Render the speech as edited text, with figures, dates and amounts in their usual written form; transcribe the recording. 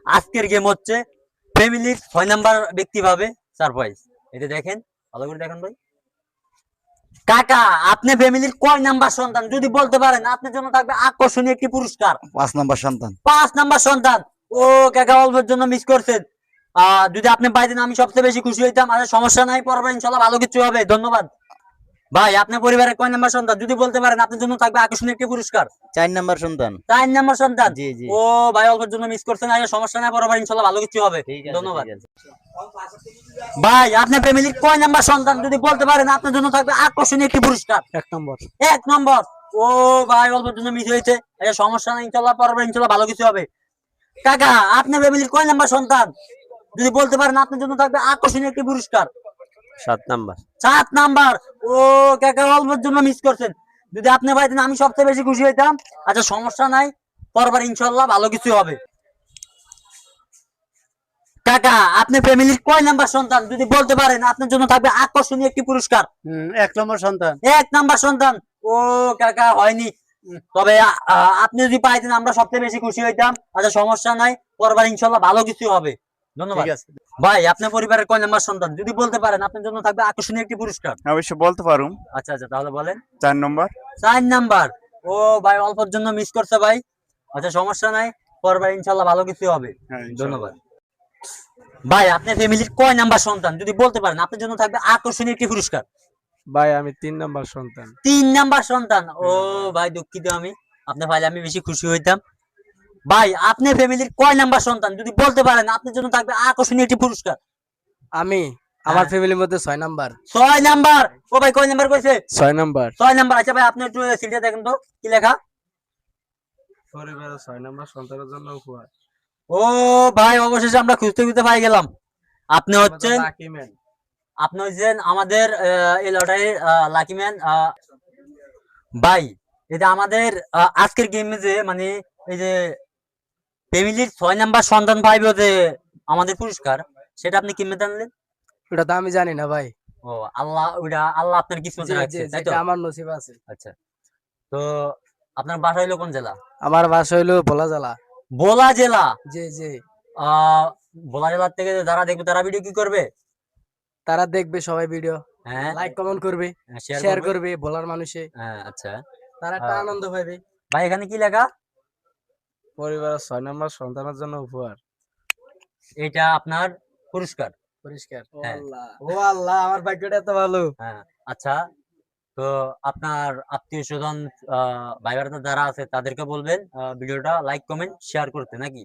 আজকের গেম হচ্ছে ফ্যামিলির 6 নাম্বার ব্যক্তি পাবে সারপ্রাইজ। এটা দেখেন, ভালো করে দেখেন ভাই। কাকা, আপনি ফ্যামিলির কয় নাম্বার সন্তান যদি বলতে পারেন আপনার জন্য থাকবে আকর্ষণীয় একটি পুরস্কার। 5 নাম্বার সন্তান। 5 নাম্বার সন্তান। ও কাকা, অল্পের জন্য মিস করছেন। যদি আপনি পাইতেন আমি সবচেয়ে বেশি খুশি হইতাম। আচ্ছা সমস্যা নাই, পরবার ইনশাল্লাহ ভালো কিছু হবে। ধন্যবাদ। ভাই, আপনার পরিবারের কয় নাম্বার সন্তান যদি বলতে পারেন আপনার জন্য থাকবে আকর্ষণীয় একটি পুরস্কার। 4 নাম্বার সন্তান। 4 নাম্বার সন্তান। জি জি। ও ভাই, অল্পের জন্য মিস করছেন। আচ্ছা সমস্যা নাই, পরবার ইনশাল্লাহ ভালো কিছু হবে। ঠিক আছে ধন্যবাদ। ঠিক আছে। ভাই, আপনার ফ্যামিলির কয় নাম্বার সন্তান যদি বলতে পারেন আপনার জন্য থাকবে আকর্ষণীয় একটি পুরস্কার। 1 নম্বর। 1 নম্বর। ও ভাই, অল্পের জন্য মিস হয়েছে। আচ্ছা সমস্যা নাই, ইনশাল্লাহ পরবার ইনশাল্লাহ ভালো কিছু হবে। কাকা, আপনার ফ্যামিলির কয় নাম্বার সন্তান যদি বলতে পারেন আপনার জন্য থাকবে আকর্ষণীয় একটি পুরস্কার। 7 নম্বর। 7 নাম্বার। ও কাকা, অল্পের জন্য মিস করছেন। যদি আপনি পাইতেন আমি সবচেয়ে বেশি খুশি হইতাম। আচ্ছা সমস্যা নাই, পরবার ইনশাল্লাহ ভালো কিছু হবে। কাকা, আপনি ফ্যামিলির কয় নাম্বার সন্তান যদি বলতে পারেন আপনার জন্য থাকবে আকর্ষণীয় একটি পুরস্কার। 1 নম্বর সন্তান। 1 নাম্বার সন্তান। ও কাকা, হয়নি। তবে আপনি যদি পাইতেন আমরা সবচেয়ে বেশি খুশি হইতাম। আচ্ছা সমস্যা নাই, পরবার ইনশাল্লাহ ভালো কিছু হবে। ধন্যবাদ। ঠিক আছে। ভাই, আপনার পরিবারের কয় নাম্বার সন্তান যদি বলতে পারেন আপনার জন্য থাকবে আকর্ষণীয় একটি পুরস্কার। অবশ্যই বলতে পারুম। আচ্ছা আচ্ছা, তাহলে বলেন। 4 নম্বর। 4 নাম্বার। ও ভাই, অল্পের জন্য মিস করছে ভাই। আচ্ছা সমস্যা নাই, পরবার ইনশাল্লাহ ভালো কিছু হবে। হ্যাঁ, ইনশাআল্লাহ। ধন্যবাদ। ভাই, আপনার ফ্যামিলির কয় নাম্বার সন্তান যদি বলতে পারেন আপনার জন্য থাকবে আকর্ষণীয় একটি পুরস্কার। ভাই আমি 3 নম্বর সন্তান। 3 নাম্বার সন্তান। ও ভাই, দুঃখিত আমি। আপনার ভাই আমি বেশি খুশি হইতাম। ভাই, আপনার ফ্যামিলির কয় নাম্বার সন্তান যদি বলতে পারেন আপনার জন্য থাকবে আকর্ষণীয় একটি পুরস্কার। আমি আমার ফ্যামিলির মধ্যে 6 নম্বর। 6 নাম্বার। ও ভাই, কয় নাম্বার কইছে? 6 নম্বর। 6 নাম্বার। আচ্ছা ভাই, আপনি একটু সিলটা দেখেন তো কি লেখা। পরিবারের 6 নম্বর সন্তানের জন্য উপহার। ও ভাই, অবশেষে আমরা খুঁজতে খুঁজতে পাই গেলাম। আপনি হচ্ছেন লাকি ম্যান। আমাদের এই লটারির লাকি ম্যান। ভাই, এটা আমাদের আজকের গেমে যে মানে এই যে ফ্যামিলির 6 নাম্বার সন্তান পাইবে যে আমাদের পুরস্কার, সেটা আপনি কিভাবে জানলেন? ওটা তো আমি জানি না ভাই। ও আল্লাহ, ওইটা আল্লাহ আপনার কিসমতে রাখছে, তাই তো? যেটা আমার নসিব আছে। আচ্ছা, তো আপনার বাসা হইলো কোন জেলা? আমার বাসা হইলো ভোলা জেলা। ভোলা জেলা। জি জি। আহ ভোলা জেলার থেকে যারা দেখবে তারা ভিডিও কি করবে? তারা দেখবে সবাই ভিডিও, হ্যাঁ, লাইক কমেন্ট করবে, শেয়ার শেয়ার করবে। করবে ভোলার মানুষে। হ্যাঁ, আচ্ছা। তারা একটা আহ, আনন্দ পাবে। ভাই, এখানে কি লেখা? পরিবারের 6 নম্বর সন্তানের জন্য উপহার। এটা আপনার পুরস্কার। পরিষ্কার। ও হ্যাঁ আল্লাহ, ও আল্লাহ, আমার ভাগ্যটা এত ভালো। হ্যাঁ। আচ্ছা, তো আপনার আত্মীয় স্বজন ভাই বোনেরা যারা আছে তাদেরকে বলবেন ভিডিওটা লাইক কমেন্ট শেয়ার করতে, নাকি?